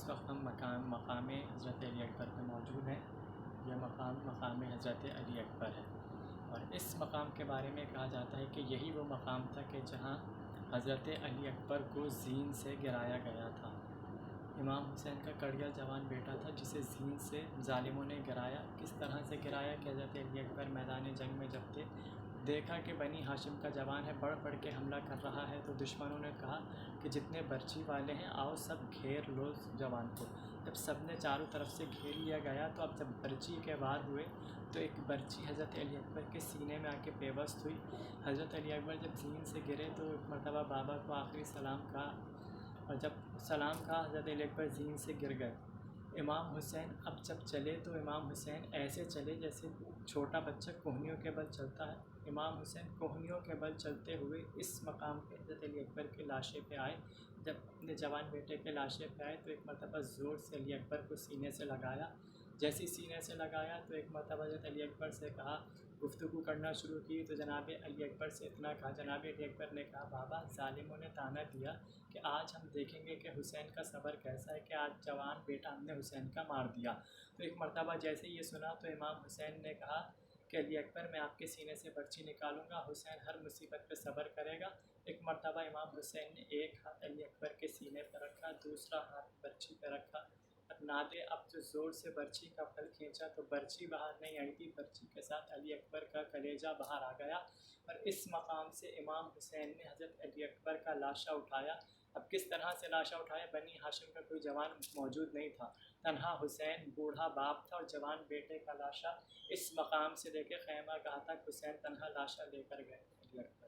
وقت ہم مقام حضرت علی اکبر پہ موجود ہیں۔ یہ مقام حضرت علی اکبر ہے، اور اس مقام کے بارے میں کہا جاتا ہے کہ یہی وہ مقام تھا کہ جہاں حضرت علی اکبر کو زین سے گرایا گیا تھا۔ امام حسین کا کڑیا جوان بیٹا تھا جسے زین سے ظالموں نے گرایا۔ کس طرح سے گرایا کہ حضرت علی اکبر میدان جنگ میں جب تھے، دیکھا کہ بنی ہاشم کا جوان ہے، بڑھ کے حملہ کر رہا ہے، تو دشمنوں نے کہا کہ جتنے برچی والے ہیں آؤ سب گھیر لو جوان کو۔ جب سب نے چاروں طرف سے گھیر لیا گیا تو اب جب برچی کے وار ہوئے تو ایک برچی حضرت علی اکبر کے سینے میں آ کے پیوست ہوئی۔ حضرت علی اکبر جب زین سے گرے تو ایک مرتبہ بابا کو آخری سلام کہا، اور جب سلام کہا حضرت علی اکبر زین سے گر گئے۔ امام حسین اب جب چلے تو امام حسین ایسے چلے جیسے چھوٹا بچہ کوہنیوں کے بل چلتا ہے۔ امام حسین کوہنیوں کے بل چلتے ہوئے اس مقام پہ حضرت علی اکبر کے لاشے پہ آئے۔ جب اپنے جوان بیٹے کے لاشے پہ آئے تو ایک مرتبہ زور سے علی اکبر کو سینے سے لگایا۔ جیسے سینے سے لگایا تو ایک مرتبہ حضرت علی اکبر سے کہا، گفتگو کرنا شروع کی تو جناب علی اکبر سے اتنا کہا۔ جناب علی اکبر نے کہا، بابا ظالموں نے طعنہ دیا کہ آج ہم دیکھیں گے کہ حسین کا صبر کیسا ہے، کہ آج جوان بیٹا ہم نے حسین کا مار دیا۔ تو ایک مرتبہ جیسے یہ سنا تو امام حسین نے کہا کہ علی اکبر میں آپ کے سینے سے برچی نکالوں گا، حسین ہر مصیبت پہ صبر کرے گا۔ ایک مرتبہ امام حسین نے ایک ہاتھ علی اکبر کے سینے پہ رکھا، دوسرا ہاتھ برچی پہ رکھا، اب نادے اب جو زور سے برچی کا پھل کھینچا تو برچی باہر نہیں آئی تھی، برچی کے ساتھ علی اکبر کا کلیجہ باہر آ گیا، اور اس مقام سے امام حسین نے حضرت علی اکبر کا لاشا اٹھایا۔ اب کس طرح سے لاشا اٹھایا؟ بنی ہاشم کا کوئی جوان موجود نہیں تھا، تنہا حسین بوڑھا باپ تھا اور جوان بیٹے کا لاشا اس مقام سے لے کے خیمہ گاہ تک حسین تنہا لاشا لے کر گئے علی اکبر۔